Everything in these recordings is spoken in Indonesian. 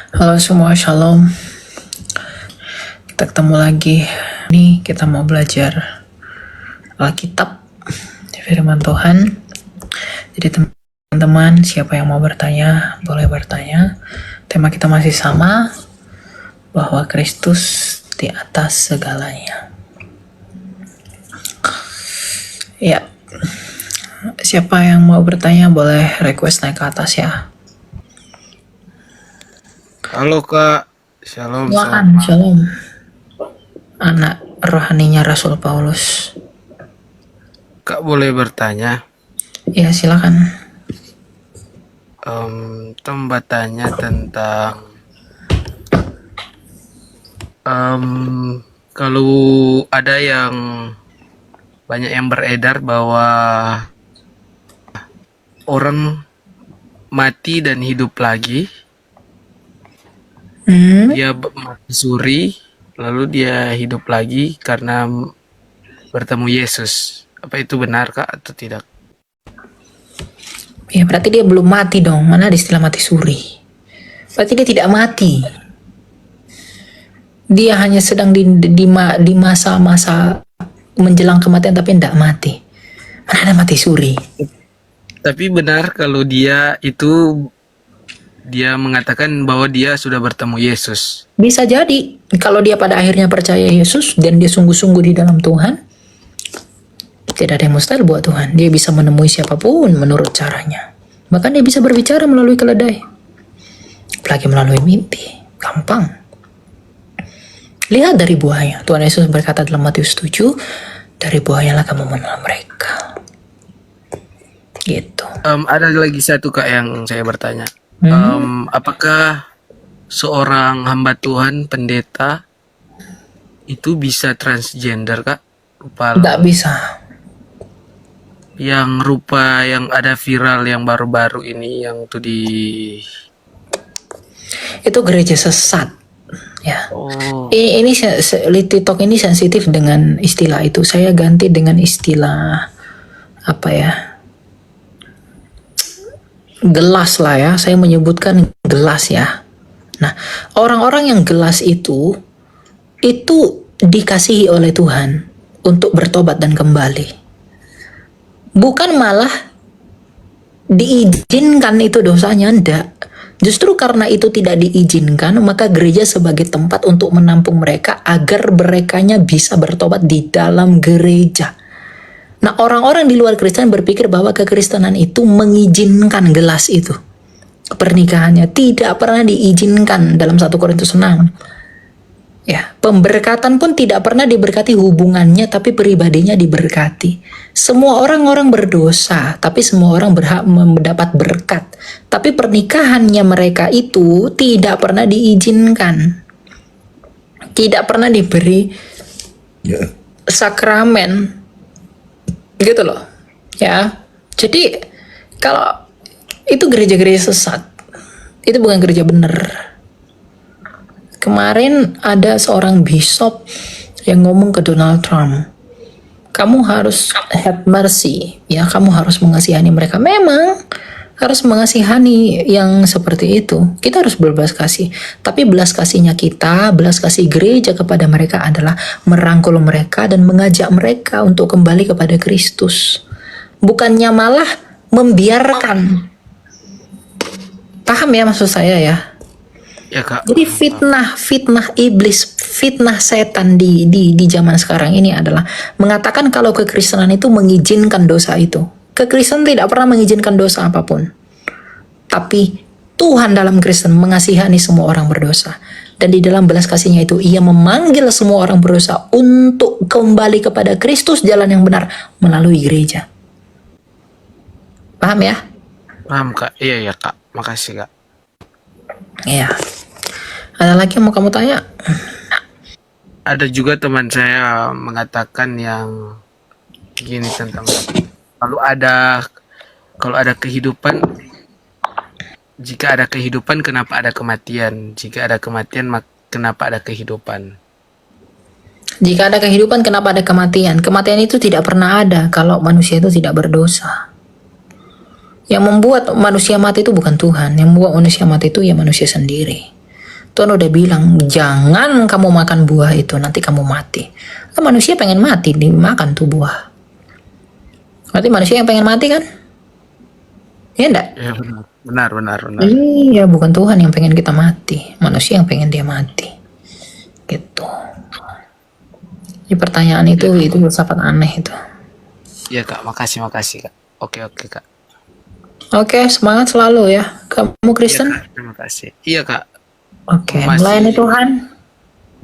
Halo semua, shalom. Kita ketemu lagi. Nih kita mau belajar Alkitab, firman Tuhan. Jadi teman-teman, siapa yang mau bertanya, boleh bertanya. Tema kita masih sama, bahwa Kristus di atas segalanya. Ya, siapa yang mau bertanya boleh request naik ke atas ya. Halo Kak, shalom. Shalom. Anak rohaninya Rasul Paulus. Kak boleh bertanya? Ya silakan. Tomba tanya tentang kalau ada yang banyak yang beredar bahwa orang mati dan hidup lagi, dia mati suri, lalu dia hidup lagi karena bertemu Yesus. Apa itu benar Kak atau tidak? Ya berarti dia belum mati dong. Mana ada istilah mati suri? Berarti dia tidak mati. Dia hanya sedang di masa-masa menjelang kematian tapi tidak mati. Mana ada mati suri? Tapi benar kalau dia mengatakan bahwa dia sudah bertemu Yesus. Bisa jadi kalau dia pada akhirnya percaya Yesus dan dia sungguh-sungguh di dalam Tuhan, tidak ada yang mustahil buat Tuhan. Dia bisa menemui siapapun menurut caranya. Bahkan dia bisa berbicara melalui keledai. Apalagi melalui mimpi. Gampang. Lihat dari buahnya. Tuhan Yesus berkata dalam Matius 7, dari buahnya lah kamu mengenal mereka. Gitu. Ada lagi satu Kak yang saya bertanya. Apakah seorang hamba Tuhan, pendeta, itu bisa transgender Kak? Tidak bisa. Yang rupa yang ada viral yang baru-baru ini yang tuh di itu gereja sesat ya. Oh. Ini TikTok ini sensitif dengan istilah itu. Saya ganti dengan istilah apa ya, gelas lah ya. Saya menyebutkan gelas ya. Nah, orang-orang yang gelas itu dikasihi oleh Tuhan untuk bertobat dan kembali. Bukan malah diizinkan itu dosanya, enggak. Justru karena itu tidak diizinkan, maka gereja sebagai tempat untuk menampung mereka agar merekanya bisa bertobat di dalam gereja. Nah, orang-orang di luar Kristen berpikir bahwa kekristenan itu mengizinkan gelas itu. Pernikahannya tidak pernah diizinkan dalam 1 Korintus 6. Ya, pemberkatan pun tidak pernah diberkati hubungannya, tapi pribadinya diberkati. Semua orang berdosa, tapi semua orang berhak mendapat berkat. Tapi pernikahannya mereka itu tidak pernah diizinkan. Tidak pernah diberi sakramen. Gitu loh. Ya. Jadi kalau itu gereja-gereja sesat. Itu bukan gereja benar. Kemarin ada seorang bishop yang ngomong ke Donald Trump, kamu harus have mercy, ya, kamu harus mengasihani mereka. Memang harus mengasihani yang seperti itu. Kita harus berbelas kasih. Tapi belas kasihnya kita, belas kasih gereja kepada mereka adalah merangkul mereka dan mengajak mereka untuk kembali kepada Kristus. Bukannya malah membiarkan. Paham ya maksud saya ya? Ya Kak. Jadi fitnah iblis, fitnah setan di zaman sekarang ini adalah mengatakan kalau kekristenan itu mengizinkan dosa itu. Kekristenan tidak pernah mengizinkan dosa apapun. Tapi Tuhan dalam Kristen mengasihani semua orang berdosa. Dan di dalam belas kasihnya itu ia memanggil semua orang berdosa untuk kembali kepada Kristus, jalan yang benar melalui gereja. Paham ya? Paham Kak. Iya Kak. Makasih Kak. Iya. Ada lagi yang mau kamu tanya? Ada juga teman saya mengatakan yang gini tentang kalau ada kehidupan, jika ada kehidupan kenapa ada kematian? Jika ada kematian kenapa ada kehidupan? Jika ada kehidupan kenapa ada kematian? Kematian itu tidak pernah ada kalau manusia itu tidak berdosa. Yang membuat manusia mati itu bukan Tuhan. Yang membuat manusia mati itu ya manusia sendiri. Tuhan udah bilang, jangan kamu makan buah itu, nanti kamu mati. Kan manusia pengen mati, dimakan tuh buah. Berarti manusia yang pengen mati kan? Iya enggak? Ya, benar. Iya, bukan Tuhan yang pengen kita mati. Manusia yang pengen dia mati. Gitu. Di pertanyaan itu sangat aneh itu. Iya kak, makasih kak. Oke kak. Oke, semangat selalu ya. Kamu Kristen? Iya kak, terima kasih. Iya kak, Oke, Masih- melayani Tuhan.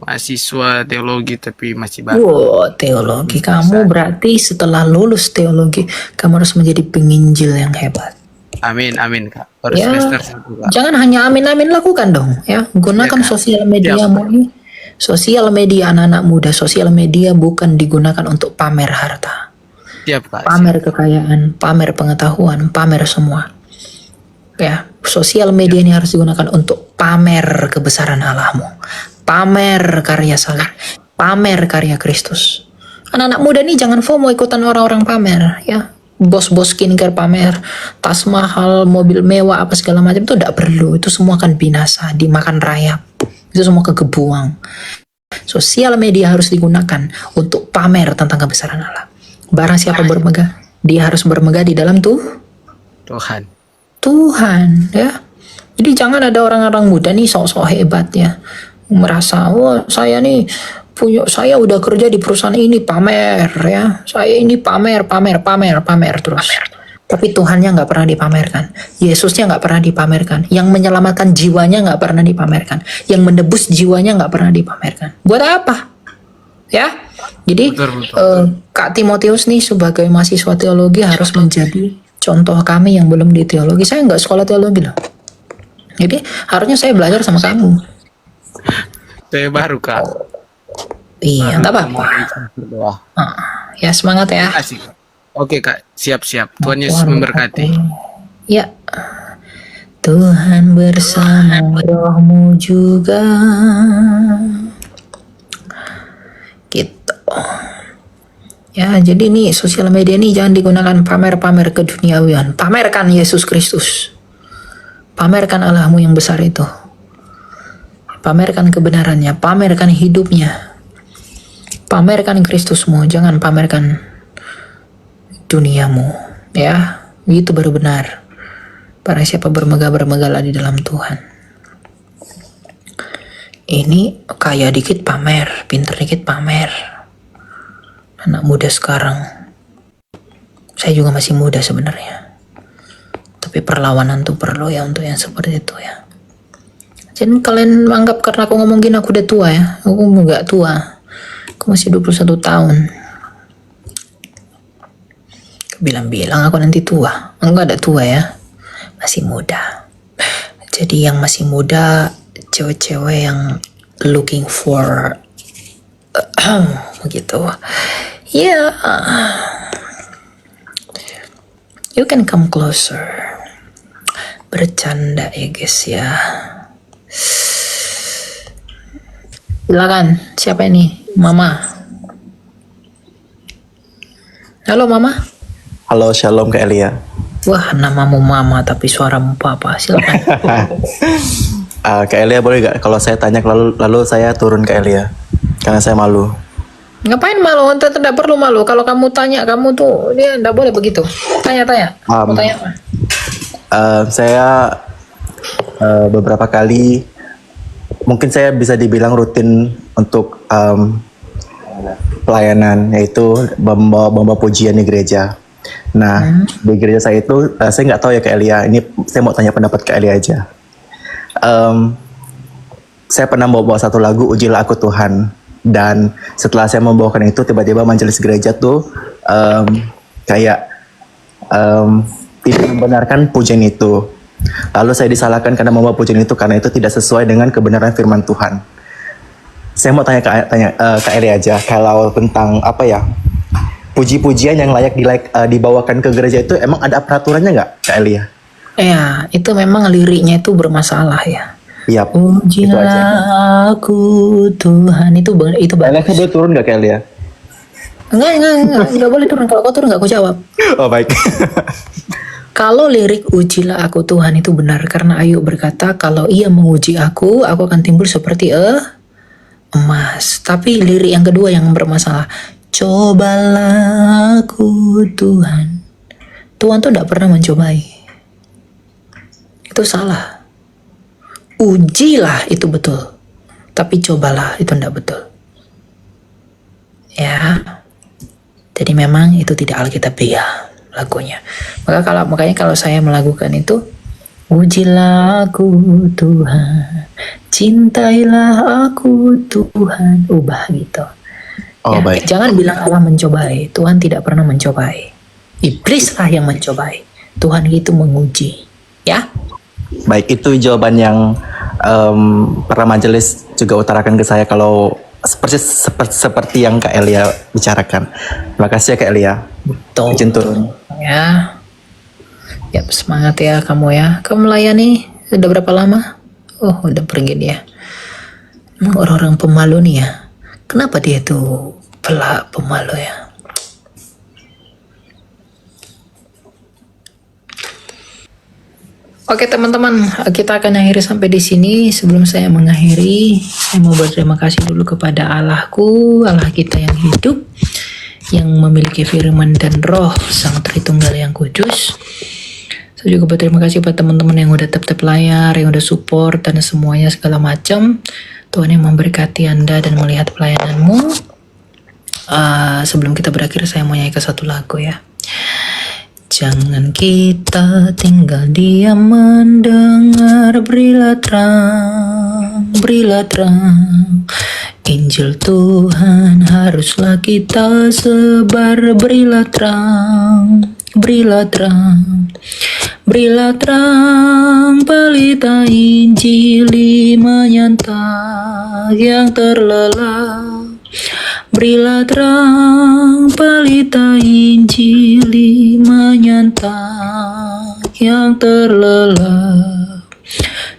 mahasiswa teologi tapi masih baru. Wow, teologi. Kamu berarti setelah lulus teologi, kamu harus menjadi penginjil yang hebat. Amin kak. Baru Ya, semester 1 kak. jangan hanya amin-amin lakukan dong. Ya, gunakan Kak. sosial mediamu ini. Sosial media anak-anak muda, sosial media bukan digunakan untuk pamer harta, Siap kak. pamer kekayaan, pamer pengetahuan, pamer semua. Ya, sosial media ini harus digunakan untuk pamer kebesaran Allahmu, pamer karya salib, pamer karya Kristus. Anak-anak muda nih jangan FOMO ikutan orang-orang pamer, ya. Bos-bos skincare pamer, tas mahal, mobil mewah, apa segala macam itu tidak perlu. Itu semua akan binasa, dimakan rayap. Itu semua kegebuang. Sosial media harus digunakan untuk pamer tentang kebesaran Allah. Barang siapa bermegah, dia harus bermegah di dalam Tuhan, ya. Jadi jangan ada orang-orang muda nih sok-sok hebat ya, merasa saya nih saya udah kerja di perusahaan ini pamer ya, saya ini pamer terus. Tapi Tuhannya nggak pernah dipamerkan, Yesusnya nggak pernah dipamerkan, yang menyelamatkan jiwanya nggak pernah dipamerkan, yang menebus jiwanya nggak pernah dipamerkan. Buat apa? Ya, jadi Betul. Kak Timotius nih sebagai mahasiswa teologi harus menjadi contoh kami yang belum di teologi. Saya nggak sekolah teologi loh. Jadi harusnya saya belajar sama kamu. Saya baru kak. Iya, nggak apa-apa. Berdoa. Ya semangat ya. Terima kasih kak. Oke kak, siap. Tuhan Yesus memberkati. Ya. Tuhan bersama rohmu juga. Gitu. Ya, jadi nih sosial media nih jangan digunakan pamer-pamer keduniawian. Pamerkan Yesus Kristus. Pamerkan Allahmu yang besar itu. Pamerkan kebenarannya, pamerkan hidupnya. Pamerkan Kristusmu, jangan pamerkan duniamu, ya. Itu baru benar. Barang siapa bermegah-bermegahlah di dalam Tuhan. Ini kaya dikit pamer, pinter dikit pamer. Anak muda sekarang, saya juga masih muda sebenarnya, tapi perlawanan tuh perlu ya untuk yang seperti itu ya. Jadi kalian anggap karena aku ngomong gini aku udah tua ya. Aku nggak tua, aku masih 21 tahun. Bilang-bilang aku nanti tua, enggak ada tua ya, masih muda. Jadi yang masih muda, cewek-cewek yang looking for begitu. Ya, you can come closer. Bercanda ya guys ya. Silakan, siapa ini? Mama. Halo Mama. Halo, shalom Kak Elia. Wah, namamu Mama tapi suaramu Papa. Silakan. Kak Elia boleh gak kalau saya tanya lalu saya turun Kak Elia? Karena saya malu. Ngapain malu? Tidak perlu malu. Kalau kamu tanya, kamu tuh dia tidak boleh begitu. Tanya. Mau tanya apa? Saya beberapa kali, mungkin saya bisa dibilang rutin untuk pelayanan, yaitu membawa pujian di gereja. Nah, di gereja saya itu, saya nggak tahu ya Kak Elia, ini saya mau tanya pendapat Kak Elia aja. Saya pernah bawa satu lagu, Ujilah Aku Tuhan. Dan setelah saya membawakan itu, tiba-tiba majelis gereja tuh kayak tidak membenarkan pujian itu. Lalu saya disalahkan karena membawa pujian itu karena itu tidak sesuai dengan kebenaran firman Tuhan. Saya mau tanya Kak Eli aja, kalau tentang apa ya, puji-pujian yang layak dibawakan ke gereja itu emang ada peraturannya nggak Kak Eli ya? Ya, itu memang liriknya itu bermasalah ya. Iya. Ujilah aku Tuhan, itu Saya boleh turun nggak Kak Eli ya? Enggak boleh turun. Kalau kau turun nggak aku jawab. Oh baik. Kalau lirik ujilah aku Tuhan itu benar karena Ayub berkata kalau ia menguji aku akan timbul seperti emas. Tapi lirik yang kedua yang bermasalah. Cobalah aku Tuhan. Tuhan tuh tidak pernah mencobai. Itu salah. Ujilah itu betul. Tapi cobalah itu tidak betul. Ya. Jadi memang itu tidak alkitabiah lagunya. Makanya kalau saya melakukan itu, ujilah aku Tuhan, cintailah aku Tuhan, ubah gitu. Oh, Ya, baik. jangan bilang Allah mencobai. Tuhan tidak pernah mencobai. Iblislah yang mencobai. Tuhan itu menguji. Ya. Baik, itu jawaban yang para majelis juga utarakan ke saya kalau seperti yang Kak Elia bicarakan. Terima kasih ya Kak Elia. Betul. Izin turun. Ya. Yap, semangat ya kamu ya. Kamu melayani sudah berapa lama? Oh, udah pergi dia. Emang orang-orang pemalu nih ya. Kenapa dia tuh pemalu ya? Oke teman-teman, kita akan akhiri sampai di sini. Sebelum saya mengakhiri, saya mau berterima kasih dulu kepada Allahku, Allah kita yang hidup, yang memiliki firman dan roh Sang Tritunggal yang kudus. Saya juga berterima kasih buat teman-teman yang udah tap layar, yang udah support dan semuanya segala macam. Tuhan yang memberkati Anda dan melihat pelayananmu. Sebelum kita berakhir, saya mau nyanyikan satu lagu ya. Jangan kita tinggal diam mendengar, berilah terang. Injil Tuhan haruslah kita sebar, berilah terang. Berilah terang, pelita Injil menyanta yang terlelap. Berilah terang, pelita Injil menyanta yang terlelap.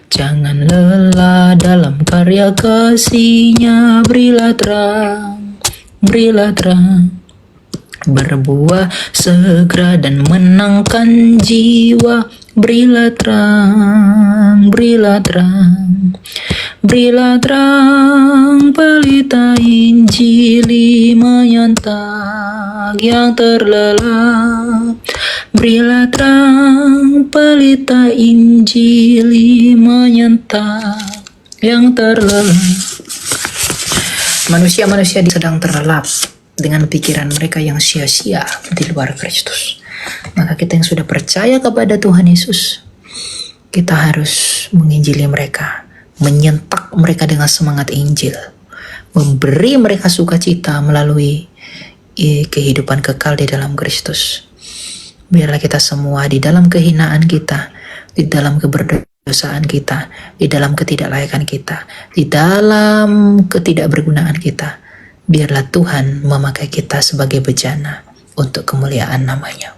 Jangan lelah dalam karya kasih-Nya, berilah terang. Berbuah segera dan menangkan jiwa, berilah terang. Berilah terang, pelita Injil menyanta yang terlelap. Berilah terang, pelita Injil menyanta yang terlelap. Manusia-manusia sedang terlelap dengan pikiran mereka yang sia-sia di luar Kristus. Maka kita yang sudah percaya kepada Tuhan Yesus, kita harus menginjili mereka, menyentak mereka dengan semangat Injil, memberi mereka sukacita melalui kehidupan kekal di dalam Kristus. Biarlah kita semua di dalam kehinaan kita, di dalam keberdosaan kita, di dalam ketidaklayakan kita, di dalam ketidakbergunaan kita, biarlah Tuhan memakai kita sebagai bejana untuk kemuliaan namanya.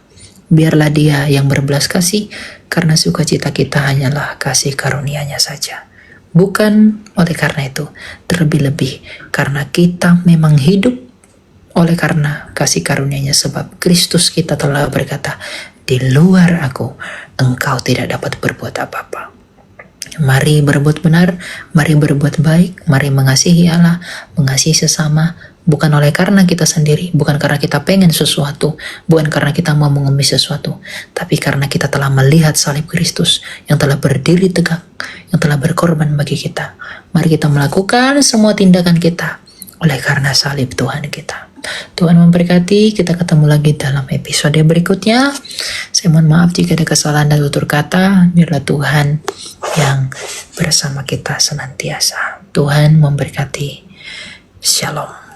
Biarlah Dia yang berbelas kasih, karena sukacita kita hanyalah kasih karunia-Nya saja. Bukan oleh karena itu, terlebih-lebih karena kita memang hidup oleh karena kasih karunia-Nya, sebab Kristus kita telah berkata, di luar aku, engkau tidak dapat berbuat apa-apa. Mari berbuat benar, mari berbuat baik, mari mengasihi Allah, mengasihi sesama, bukan oleh karena kita sendiri, bukan karena kita pengen sesuatu, bukan karena kita mau mengemis sesuatu, tapi karena kita telah melihat salib Kristus yang telah berdiri tegak, yang telah berkorban bagi kita. Mari kita melakukan semua tindakan kita oleh karena salib Tuhan kita. Tuhan memberkati, kita ketemu lagi dalam episode berikutnya. Saya mohon maaf jika ada kesalahan dan tutur kata. Biarlah Tuhan yang bersama kita senantiasa. Tuhan memberkati. Shalom.